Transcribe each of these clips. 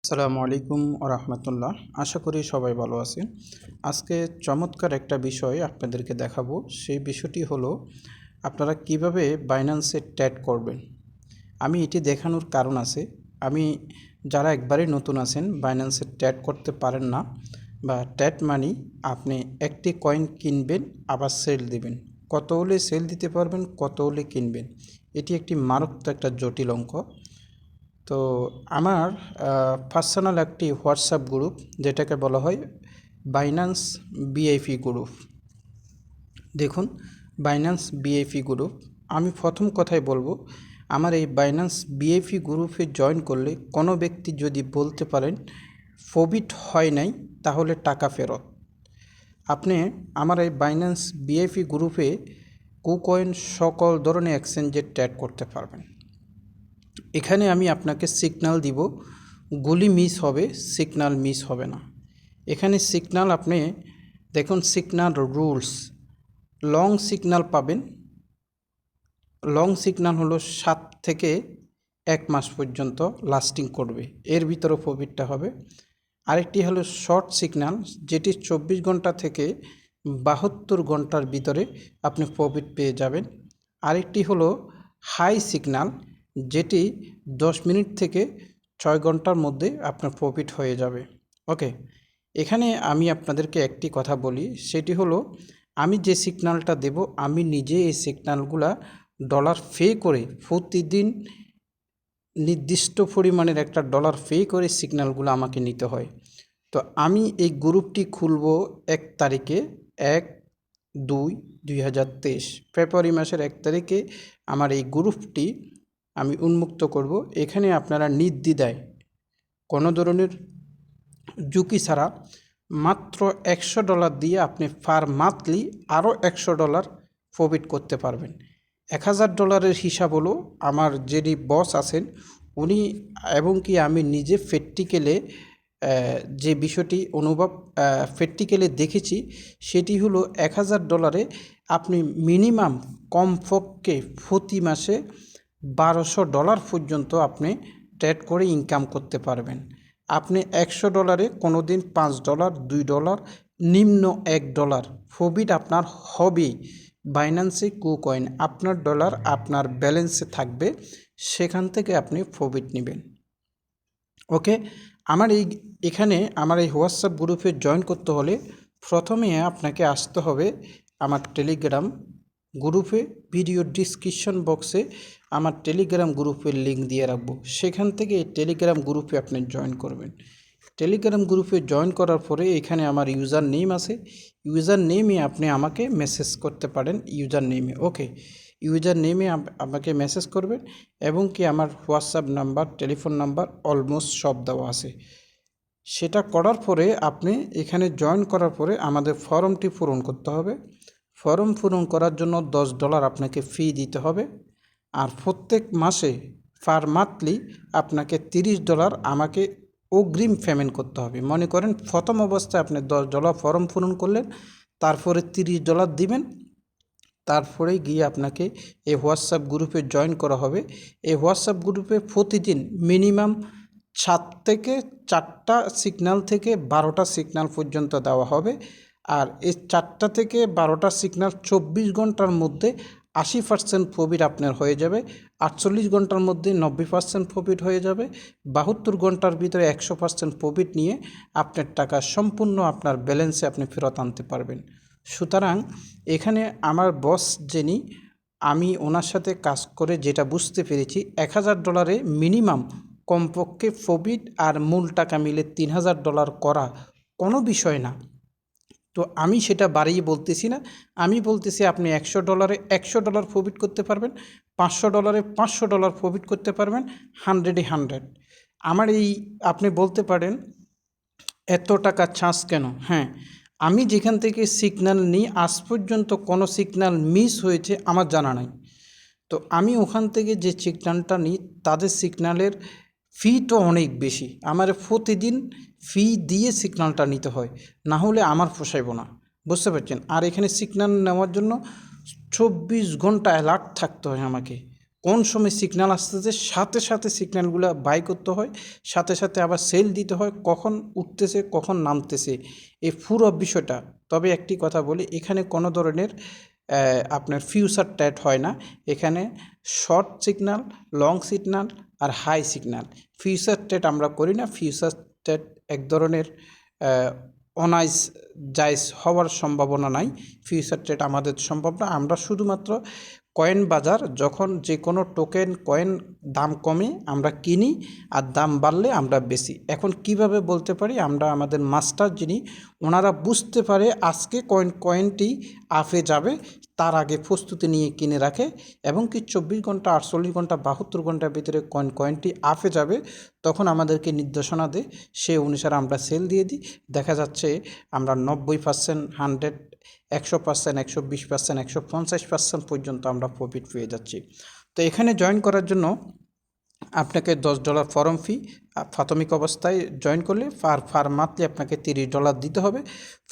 আসসালামু আলাইকুম রাহমাতুল্লাহ। আশা করি সবাই ভালো আছেন। আজকে চমৎকার একটা বিষয় আপনাদেরকে দেখাবো। সেই বিষয়টি হলো আপনারা কিভাবে বাইন্যান্সে ট্রেড করবেন। আমি এটি দেখানোর কারণ আছে। আমি যারা একবারে নতুন আছেন, বাইন্যান্সে ট্রেড করতে পারেন না, বা ট্রেড মানি আপনি একটি কয়েন কিনবেন আবার সেল দিবেন, কত হলে সেল দিতে পারবেন, কত হলে কিনবেন, এটি একটি মারাত্মক একটা জটিল অঙ্ক। তো আমার পার্সোনাল একটি হোয়াটসঅ্যাপ গ্রুপ, যেটাকে বলা হয় বাইন্যান্স বিআইপি গ্রুপ। দেখুন, বাইন্যান্স বিআইপি গ্রুপ, আমি প্রথম কথাই বলবো, আমার এই বাইন্যান্স বিআইপি গ্রুপে জয়েন করলে কোনো ব্যক্তি যদি বলতে পারেন প্রফিট হয় নাই, তাহলে টাকা ফেরত। আপনি আমার এই বাইন্যান্স বিআইপি গ্রুপে কুকয়েন সকল ধরনের এক্সচেঞ্জে ট্রেড করতে পারবেন। এখানে আমি আপনাকে সিগন্যাল দিব, গুলি মিস হবে, সিগন্যাল মিস হবে না। এখানে সিগন্যাল আপনি দেখুন, সিগন্যাল রুলস, লং সিগন্যাল পাবেন। লং সিগন্যাল হলো 7 থেকে 1 মাস পর্যন্ত লাস্টিং করবে, এর ভিতরে প্রফিটটা হবে। আরেকটি হলো শর্ট সিগন্যাল, যেটি 24 ঘন্টা থেকে 72 ঘন্টার ভিতরে আপনি প্রফিট পেয়ে যাবেন। আরেকটি হলো হাই সিগন্যাল, যেটি 10 মিনিট থেকে 6 ঘন্টার মধ্যে আপনার প্রফিট হয়ে যাবে। ওকে, এখানে আমি আপনাদেরকে একটি কথা বলি, সেটি হলো আমি যে সিগন্যালটা দেব, আমি নিজে এই সিগন্যালগুলা ডলার পে করে প্রতিদিন নির্দিষ্ট পরিমাণের একটা ডলার পে করে সিগন্যালগুলো আমাকে নিতে হয়। তো আমি এই গ্রুপটি খুলব 1 তারিখে, 1/2/2023 ফেব্রুয়ারি মাসের 1 তারিখে আমার এই গ্রুপটি আমি উন্মুক্ত করব। এখানে আপনারা নির্দ্বিধায় কোনো ধরনের ঝুঁকি ছাড়া মাত্র $100 দিয়ে আপনি পার মান্থলি আরও $100 প্রফিট করতে পারবেন। $1000 হিসাব হলো আমার যিনি বস আছেন উনি, এবং কি আমি নিজে প্র্যাকটিক্যালে যে বিষয়টি প্র্যাকটিক্যালে দেখেছি, সেটি হলো $1000 আপনি মিনিমাম কমপক্ষে প্রতি মাসে $1200 পর্যন্ত আপনি ট্রেড করে ইনকাম করতে পারবেন। আপনি $100 কোনো দিন $5, $2, নিম্ন $1 প্রফিট আপনার হবেই। বাইন্যান্সে কুকয়েন আপনার ডলার আপনার ব্যালেন্সে থাকবে, সেখান থেকে আপনি প্রফিট নেবেন। ওকে, এখানে আমার এই হোয়াটসঅ্যাপ গ্রুপে জয়েন করতে হলে প্রথমে আপনাকে আসতে হবে আমার টেলিগ্রাম গ্রুপে। ভিডিও ডিসক্রিপশন বক্সে আমার টেলিগ্রাম গ্রুপের লিঙ্ক দিয়ে রাখবো, সেখান থেকে এই টেলিগ্রাম গ্রুপে আপনি জয়েন করবেন। টেলিগ্রাম গ্রুপে জয়েন করার পরে এখানে আমার ইউজার নেম আছে, ইউজার নেমে আপনি আমাকে মেসেজ করতে পারেন, ইউজার নেমে। ওকে, ইউজার নেমে আমাকে মেসেজ করবেন, এবং কি আমার WhatsApp number, telephone number almost সব দেওয়া আছে। সেটা করার পরে আপনি এখানে জয়েন করার পরে আমাদের ফর্মটি পূরণ করতে হবে। ফর্ম পূরণ করার জন্য $10 আপনাকে ফি দিতে হবে। আর প্রত্যেক মাসে পার মান্থলি আপনাকে $30 আমাকে অগ্রিম পেমেন্ট করতে হবে। মনে করেন প্রথম অবস্থায় আপনি $10 ফর্ম পূরণ করলেন, তারপরে $30 দিবেন, তারপরে গিয়ে আপনাকে এই হোয়াটসঅ্যাপ গ্রুপে জয়েন করা হবে। এই হোয়াটসঅ্যাপ গ্রুপে প্রতিদিন মিনিমাম 7 থেকে 4টা সিগন্যাল থেকে 12টা সিগন্যাল পর্যন্ত দেওয়া হবে। আর এই 4টা থেকে 12টা সিগন্যাল 24 ঘন্টার মধ্যে 80% প্রফিট আপনার হয়ে যাবে, 48 ঘন্টার মধ্যে 90% প্রফিট হয়ে যাবে, 72 ঘন্টার ভিতরে 100% প্রফিট নিয়ে আপনার টাকা সম্পূর্ণ আপনার ব্যালেন্সে আপনি ফেরত আনতে পারবেন। সুতরাং এখানে আমার বস যিনি, আমি ওনার সাথে কাজ করে যেটা বুঝতে পেরেছি, $1000 মিনিমাম কমপক্ষে প্রফিট আর মূল টাকা মিলে $3000 করা কোনো বিষয় না। তো আমি সেটা বাড়িয়ে বলতেছি না, আমি বলতেছি আপনি $100 $100 প্রফিট করতে পারবেন, $500 $500 প্রফিট করতে পারবেন, 100-এ 100। আমার এই, আপনি বলতে পারেন এত টাকা চার্জ কেন? হ্যাঁ, আমি যেখান থেকে সিগন্যাল নিই আজ পর্যন্ত কোনো সিগন্যাল মিস হয়েছে আমার জানা নাই। তো আমি ওখান থেকে যে সিগন্যালটা নিই তাদের সিগন্যালের ফি তো অনেক বেশি, আমার প্রতিদিন ফি দিয়ে সিগন্যালটা নিতে হয়, না হলে আমার পোষাইব না, বুঝতে পারছেন। আর এখানে সিগন্যাল নেওয়ার জন্য 24 ঘন্টা অ্যালার্ট থাকতে হয় আমাকে, কোন সময় সিগন্যাল আসতেছে সাথে সাথে সিগন্যালগুলো বাই করতে হয়, সাথে সাথে আবার সেল দিতে হয়, কখন উঠতেছে কখন নামতেছে এই পুরো বিষয়টা। তবে একটি কথা বলি, এখানে কোনো ধরনের আপনার ফিউচার ট্রেড হয় না। এখানে শর্ট সিগন্যাল, লং সিগন্যাল আর হাই সিগন্যাল। ফিউচার ট্রেড আমরা করি না। ফিউচার ট্রেড এক ধরনের অনাইজ জায়জ হওয়ার সম্ভাবনা নাই। ফিউচার ট্রেড আমাদের সম্ভব না। আমরা শুধুমাত্র কয়েন বাজার, যখন যে কোনো টোকেন কয়েন দাম কমে আমরা কিনি আর দাম বাড়লে আমরা বেশি। এখন কিভাবে বলতে পারি, আমরা আমাদের মাস্টার যিনি ওনারা বুঝতে পারে আজকে কয়েনটি আপে যাবে, তার আগে প্রস্তুতি নিয়ে কিনে রাখে এবং কি 24 ঘন্টা 48 ঘন্টা 72 ঘন্টার ভিতরে কয়েনটি আপে যাবে, তখন আমাদেরকে নির্দেশনা দেয়, সে অনুসারে আমরা সেল দিয়ে দিই। দেখা যাচ্ছে আমরা 90%, 100, 100%, 120%, 150% পর্যন্ত আমরা প্রফিট পেয়ে যাচ্ছি। তো এখানে জয়েন করার জন্য আপনাকে $10 ফর্ম ফি, প্রাথমিক অবস্থায় জয়েন করলে পার মান্থলি আপনাকে $30 দিতে হবে।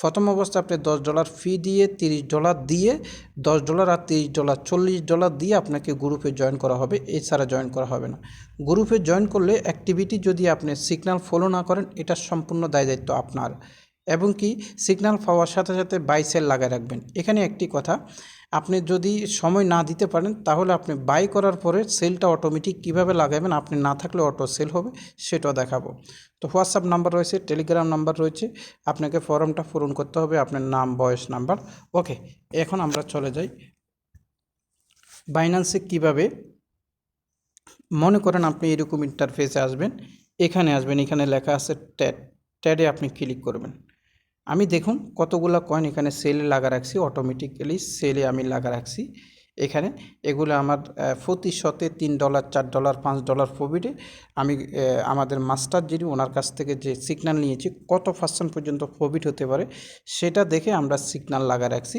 প্রথম অবস্থায় আপনি $10 ফি দিয়ে $30 দিয়ে $10 আর $30 $40 দিয়ে আপনাকে গ্রুপে জয়েন করা হবে, এছাড়া জয়েন করা হবে না। গ্রুপে জয়েন করলে অ্যাক্টিভিটি যদি আপনি সিগন্যাল ফলো না করেন, এটা সম্পূর্ণ দায়িত্ব আপনার, এবং কি সিগন্যাল পাওয়ার সাথে সাথে বাই সেল লাগায় রাখবেন। এখানে একটি কথা, আপনি যদি সময় না দিতে পারেন তাহলে আপনি বাই করার পরে সেলটা অটোমেটিক কীভাবে লাগাবেন, আপনি না থাকলে অটো সেল হবে, সেটাও দেখাবো। তো হোয়াটসঅ্যাপ নাম্বার রয়েছে, টেলিগ্রাম নাম্বার রয়েছে, আপনাকে ফর্মটা পূরণ করতে হবে, আপনার নাম, বয়স, নাম্বার। ওকে, এখন আমরা চলে যাই বাইন্যান্সে কীভাবে। মনে করেন আপনি এরকম ইন্টারফেসে আসবেন, এখানে আসবেন, এখানে লেখা আছে ট্যাডে আপনি ক্লিক করবেন। আমি দেখুন কতগুলো কয়েন এখানে সেলে লাগা রাখছি, অটোমেটিক্যালি সেলে আমি লাগা রাখছি। এখানে এগুলো আমার প্রতিশতে $3, $4, $5 প্রফিটে আমি আমাদের মাস্টার যিনি ওনার কাছ থেকে যে সিগন্যাল নিয়েছি কত % পর্যন্ত প্রফিট হতে পারে সেটা দেখে আমরা সিগন্যাল লাগা রাখছি।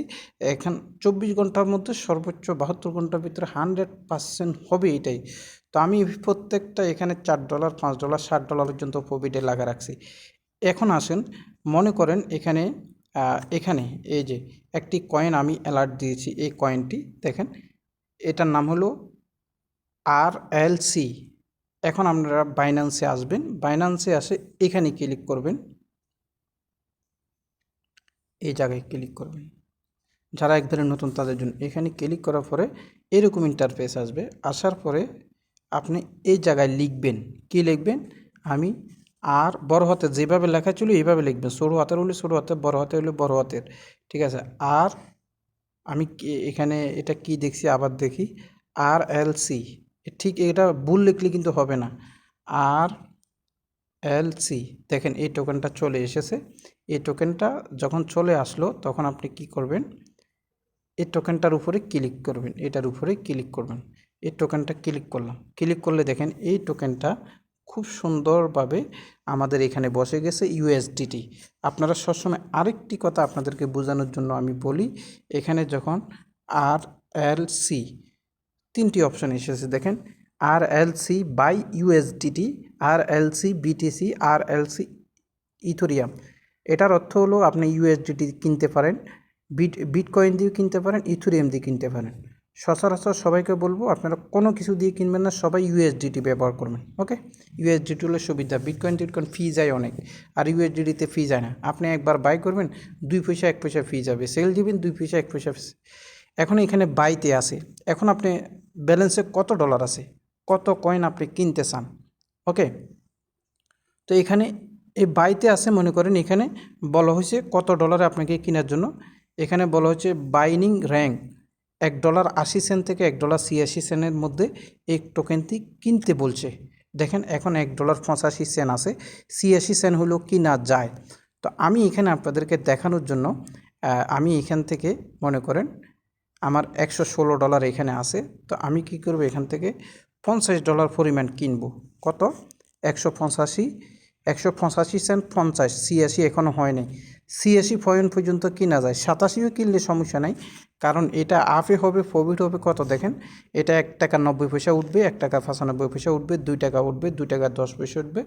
এখন 24 ঘন্টার মধ্যে সর্বোচ্চ 72 ঘন্টার ভিতরে 100% হবে এটাই। তো আমি প্রত্যেকটা এখানে $4, $5, $60 পর্যন্ত প্রফিটে লাগা রাখছি। এখন আসেন, মনে করেন এখানে এখানে এই যে একটি কয়েন আমি অ্যালার্ট দিয়েছি, এই কয়েনটি দেখেন, এটার নাম হলো RLC। এখন আপনারা বাইন্যান্সে আসবেন, বাইন্যান্সে আসে এখানে ক্লিক করবেন, এই জায়গায় ক্লিক করবেন। যারা একবারে নতুন তাদের জন্য এখানে ক্লিক করার পরে এরকম ইন্টারফেস আসবে। আসার পরে আপনি এই জায়গায় লিখবেন, কি লিখবেন, আমি আর বড় হাতের যেভাবে লেখা ছিল এইভাবে লিখবেন, ছোটো হাতের হলে ছোটো হাতের, বড় হাতের হলে বড় হাতের, ঠিক আছে। আর আমি এখানে এটা কি দেখছি আবার দেখি, RLC, ঠিক এটা ভুল লিখলে কিন্তু হবে না। RLC দেখেন এই টোকেনটা চলে এসেছে। এই টোকেনটা যখন চলে আসলো তখন আপনি কি করবেন, এই টোকেনটার উপরে ক্লিক করবেন, এটার উপরে ক্লিক করবেন। এই টোকেনটা ক্লিক করলাম, ক্লিক করলে দেখেন এই টোকেনটা খুব সুন্দরভাবে আমাদের এখানে বসে গেছে USDT। আপনারা সবসময় আরেকটি কথা আপনাদেরকে বোঝানোর জন্য আমি বলি, এখানে যখন RLC 3টি অপশন এসেছে দেখেন, RLC by USDT, RLC BTC, RLC Ethereum. এটার অর্থ হলো আপনি USDT কিনতে পারেন, বিটকয়েন দিয়ে কিনতে পারেন, ইথেরিয়াম দিয়ে কিনতে পারেন। সচরাচর সবাইকে বলবো আপনারা কোনো কিছু দিয়ে কিনবেন না, সবাই USDT ব্যবহার করবেন। ওকে, USDT হলো সুবিধা, টিটকয়েন ফি যায় অনেক, আর USDTতে ফি যায় না। আপনি একবার বাই করবেন 2 পয়সা 1 পয়সা ফি যাবে, সেল দিবেন 2 পয়সা 1 পয়সা। এখন এখানে বাইতে আছে, এখন আপনি ব্যালেন্সে কত ডলার আছে, কত কয়েন আপনি কিনতে চান। ওকে, তো এখানে এই বাইতে আছে, মনে করেন এখানে বলা হয়েছে কত ডলারে আপনাকে কেনার জন্য। এখানে বলা হচ্ছে বাইনিং র্যাঙ্ক $1.80 থেকে $1.86 মধ্যে এই টোকেনটি কিনতে বলছে। দেখেন এখন $1.85 আছে, 86 সেন্ট হলো কিনা যায়। তো আমি এখানে আপনাদেরকে দেখানোর জন্য আমি এখান থেকে মনে করেন আমার $116 এখানে আছে। তো আমি কি করব, এখান থেকে $50 পরিমাণ কিনব। কত, 185 সেন্ট 50, 86 এখনও হয়নি, 86 পয়েন্ট পর্যন্ত কিনা যায়। 87ও কিনলে সমস্যা নাই, কারণ এটা আপে হবে, প্রফিট হবে কত দেখেন, এটা $1.90 উঠবে, $1.95 উঠবে, $2 উঠবে, $2.10 উঠবে,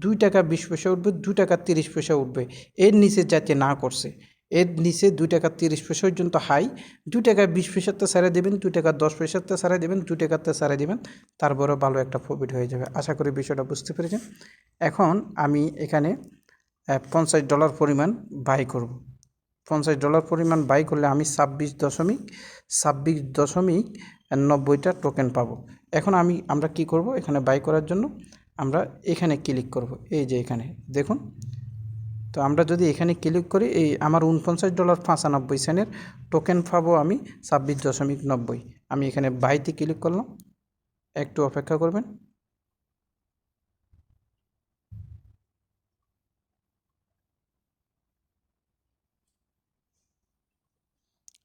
$2.20 উঠবে, $2.30 উঠবে, এর নিচে যাতে না করছে। এর নিচে 2 টাকা 30 পয়সা পর্যন্ত হাই, 2 টাকা 20 পয়সাতে সারে দেবেন, 2 টাকা 10 পয়সাতে সারে দেবেন, 2 টাকাতে সারে দেবেন, তারপরে ভালো একটা প্রফিট হয়ে যাবে। আশা করি বিষয়টা বুঝতে পেরেছেন। এখন আমি এখানে $50 পরিমাণ বাই করব। $50 পরিমাণ বাই করলে আমি 26.90টা টোকেন পাবো। এখন আমরা কি করব, এখানে বাই করার জন্য আমরা এখানে ক্লিক করব, এই যে এখানে দেখুন। তো আমরা যদি এখানে ক্লিক করি, এই আমার $49.95 টোকেন পাবো আমি 26.90। আমি এখানে বাইতে ক্লিক করলাম, একটু অপেক্ষা করবেন।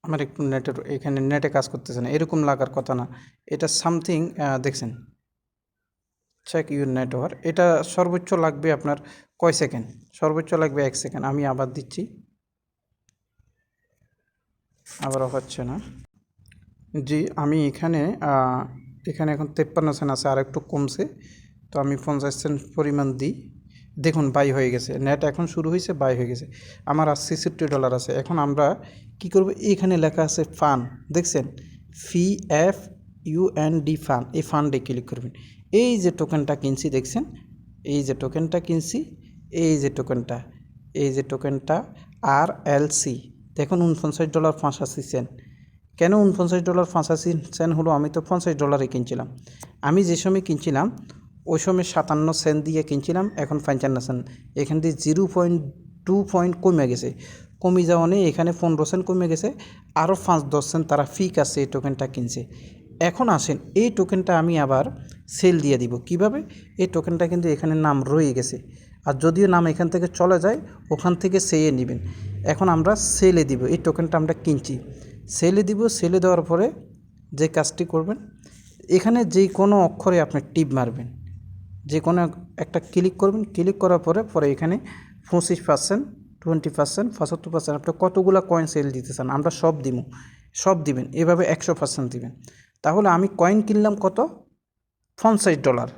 আমার একটু এখানে নেটে কাজ করতেছে না, এরকম লাগার কথা না, এটা সামথিং দেখছেন, চেক ইউর নেটওয়ার্ক। এটা সর্বোচ্চ লাগবে আপনার কয় সেকেন্ড, সর্বোচ্চ লাগবে 1 সেকেন্ড। আমি আবার দিচ্ছি, আবারও হচ্ছে না। জি, আমি এখানে এখানে এখন 53 সেন্ট আছে, আর একটু কমছে। তো আমি 50 সেন্ট পরিমাণ দিই, দেখুন বাই হয়ে গেছে, নেট এখন শুরু হয়েছে, বাই হয়ে গেছে। আমার আর $66 আছে। এখন আমরা কি করব, এখানে লেখা আছে ফান, দেখছেন FUND ফান, এই ফান্ডে ক্লিক করবেন। এই যে টোকেনটা কিনছি দেখছেন, এই যে টোকেনটা কিনছি, এই যে টোকেনটা, এই যে টোকেনটা RLC, দেখুন $49.85। কেন $49.85 হলো, আমি তো $50 কিনছিলাম। আমি যে সময় কিনছিলাম ওই সময় 57 সেন্ট দিয়ে কিনছিলাম, এখন 55 সেন্ট। এখান দিয়ে 0.2 পয়েন্ট কমে গেছে, কমে যাওয়া নেই, এখানে 15 সেন্ট কমে গেছে। আরও 5-10 সেন্ট তারা ফি কাছে এই টোকেনটা কিনছে। এখন আসেন, এই টোকেনটা আমি আবার সেল দিয়ে দিব কিভাবে। এই টোকেনটা কিন্তু এখানে নাম রয়ে গেছে, আর যদিও নাম এখান থেকে চলে যায়, ওখান থেকে সেয়ে নেবেন। এখন আমরা সেলে দিব, এই টোকেনটা আমরা কিনছি, সেলে দিব। সেলে দেওয়ার পরে যে কাজটি করবেন, এখানে যে কোনো অক্ষরে আপনি টিপ মারবেন, যে কোনো একটা ক্লিক করবেন। ক্লিক করার পরে এখানে 25%, 20%, 75%, আপনি কতগুলো কয়েন সেল দিতে চান, আমরা সব দিবেন, এভাবে 100% দিবেন। তাহলে আমি কয়েন কিনলাম কত, $50।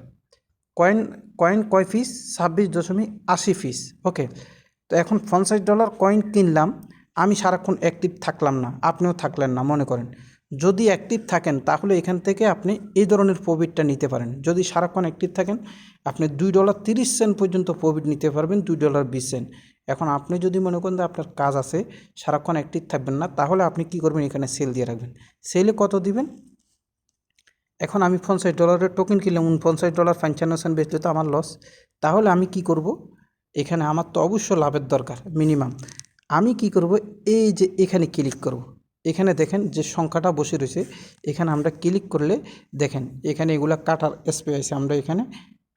কয়েন কয়েন কয় পিস, 26.80 পিস। ওকে, তো এখন $50 কয়েন কিনলাম, আমি সারাক্ষণ অ্যাক্টিভ থাকলাম না, আপনিও থাকলেন না মনে করেন। যদি অ্যাক্টিভ থাকেন তাহলে এখান থেকে আপনি এই ধরনের প্রফিটটা নিতে পারেন। যদি সারাক্ষণ অ্যাক্টিভ থাকেন, আপনি $2.30 পর্যন্ত প্রফিট নিতে পারবেন, $2.20। এখন আপনি যদি মনে করেন যে আপনার কাজ আছে, সারাক্ষণ অ্যাক্টিভ থাকবেন না, তাহলে আপনি কি করবেন, এখানে সেল দিয়ে রাখবেন। সেলে কত দিবেন, এখন আমি $50 টোকেন কিনলাম, $49 55 সেন্ট বেচলে তো আমার লস। তাহলে আমি কি করব, এখানে আমার তো অবশ্য লাভের দরকার মিনিমাম। আমি কি করব, এই যে এখানে ক্লিক করব, এখানে দেখেন যে সংখ্যাটা বসে রয়েছে, এখানে আমরা ক্লিক করলে দেখেন এখানে এগুলা কাটার স্পেস আছে, আমরা এখানে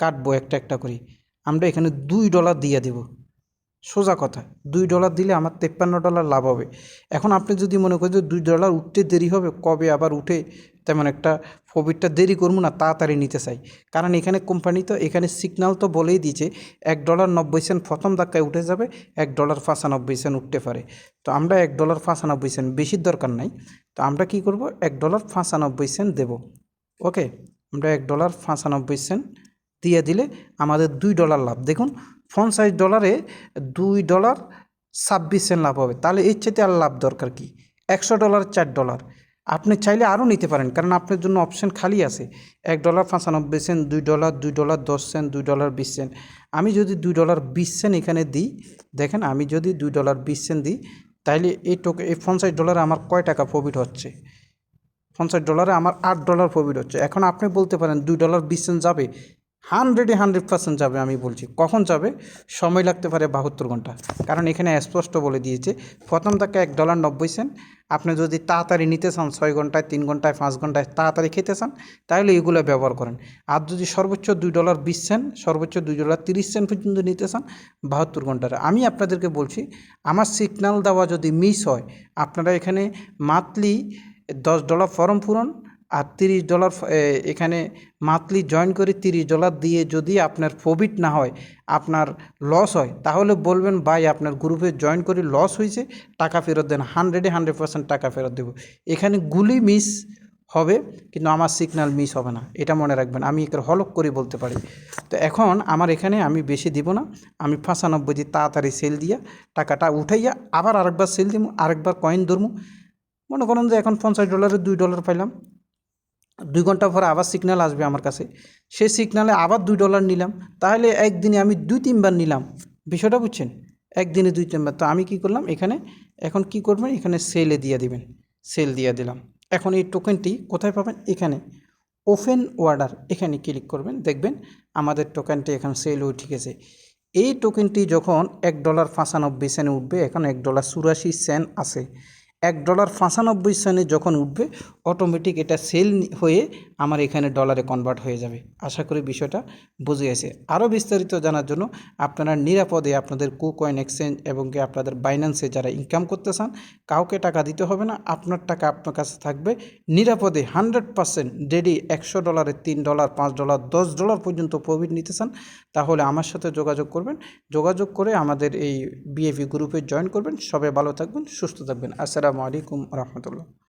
কাটবো একটা একটা করে। আমরা এখানে $2 দিয়ে দেব, সোজা কথা। $2 দিলে আমার $53 লাভ হবে। এখন আপনি যদি মনে করেন যে $2 উঠতে দেরি হবে, কবে আবার উঠে, তেমন একটা প্রফিটটা দেরি করবো না, তাড়াতাড়ি নিতে চাই। কারণ এখানে কোম্পানি তো এখানে সিগন্যাল তো বলেই দিয়েছে $1.90 প্রথম ধাক্কায় উঠে যাবে, $1.95 উঠতে পারে। তো আমরা $1.95, বেশির দরকার নাই। তো আমরা কি করব, $1.95 দেব। ওকে, আমরা $1.95 দিয়ে দিলে আমাদের $2 লাভ। দেখুন $50 $2.26 লাভ হবে। তাহলে এর চাইতে আর লাভ দরকার কি, $100 $4। আপনি চাইলে আরও নিতে পারেন, কারণ আপনার জন্য অপশান খালি আছে। $1.95, $2, $2.10, $2.20। আমি যদি $2.20 এখানে দিই, দেখেন আমি যদি $2.20 দিই, তাহলে এই $50 আমার কয় টাকা প্রফিট হচ্ছে, $50 আমার $8 প্রফিট হচ্ছে। এখন আপনি বলতে পারেন $2.20 যাবে, 100% যাবে। আমি বলছি কখন যাবে, সময় লাগতে পারে 72 ঘন্টা। কারণ এখানে স্পষ্ট বলে দিয়েছে প্রথম ধাক্কা $1.90। আপনি যদি তাড়াতাড়ি নিতে চান, 6 ঘন্টায়, 3 ঘন্টায়, 5 ঘন্টায় তাড়াতাড়ি খেতে চান, তাহলে এগুলো ব্যবহার করেন। আর যদি সর্বোচ্চ $2.20, সর্বোচ্চ $2.30 পর্যন্ত নিতে চান 72 ঘন্টার। আমি আপনাদেরকে বলছি, আমার সিগন্যাল দেওয়া যদি মিস হয়, আপনারা এখানে মান্থলি $10 ফর্ম পূরণ, আর $30 এখানে মান্থলি জয়েন করে $30 দিয়ে যদি আপনার প্রফিট না হয়, আপনার লস হয়, তাহলে বলবেন ভাই আপনার গ্রুপে জয়েন করে লস হয়েছে, টাকা ফেরত দেন। 100% টাকা ফেরত দেবো। এখানে গুলি মিস হবে, কিন্তু আমার সিগন্যাল মিস হবে না, এটা মনে রাখবেন। আমি এর হলক করে বলতে পারি। তো এখন আমার এখানে আমি বেশি দিব না, আমি 95 দিয়ে তাড়াতাড়ি সেল দিয়া টাকাটা উঠাইয়া আবার আরেকবার সেল দিব, আরেকবার কয়েন ধরবো। মনে করেন যে এখন $50 $2 পাইলাম, 2 ঘন্টা পরে আবার সিগন্যাল আসবে আমার কাছে, সেই সিগন্যালে আবার $2 নিলাম, তাহলে একদিনে আমি 2-3 বার নিলাম। বিষয়টা বুঝছেন? একদিনে 2-3 বার। তো আমি কি করলাম এখানে, এখন কি করবেন, এখানে সেলে দিয়ে দিবেন, সেল দিয়ে দিলাম। এখন এই টোকেনটি কোথায় পাবেন, এখানে ওপেন অর্ডার, এখানে ক্লিক করবেন, দেখবেন আমাদের টোকেনটি এখন সেল উঠে গেছে। এই টোকেনটি যখন $1.95 উঠবে, এখন $1.84 আছে, $1.95 যখন উঠবে অটোমেটিক এটা সেল হয়ে আমার এখানে ডলারে কনভার্ট হয়ে যাবে। আশা করি বিষয়টা বুঝে গেছে। আরও বিস্তারিত জানার জন্য আপনারা নিরাপদে আপনাদের কুকয়েন এক্সচেঞ্জ এবং কি আপনাদের বাইন্যান্সে যারা ইনকাম করতে চান, কাউকে টাকা দিতে হবে না, আপনার টাকা আপনার কাছে থাকবে নিরাপদে 100% রেডি। $100 $3 $5 $10 পর্যন্ত প্রফিট নিতে চান, তাহলে আমার সাথে যোগাযোগ করবেন, যোগাযোগ করে আমাদের এই বিএভি গ্রুপে জয়েন করবেন। সবাই ভালো থাকবেন, সুস্থ থাকবেন। আসসালামু আলাইকুম রহমতুল্লাহ।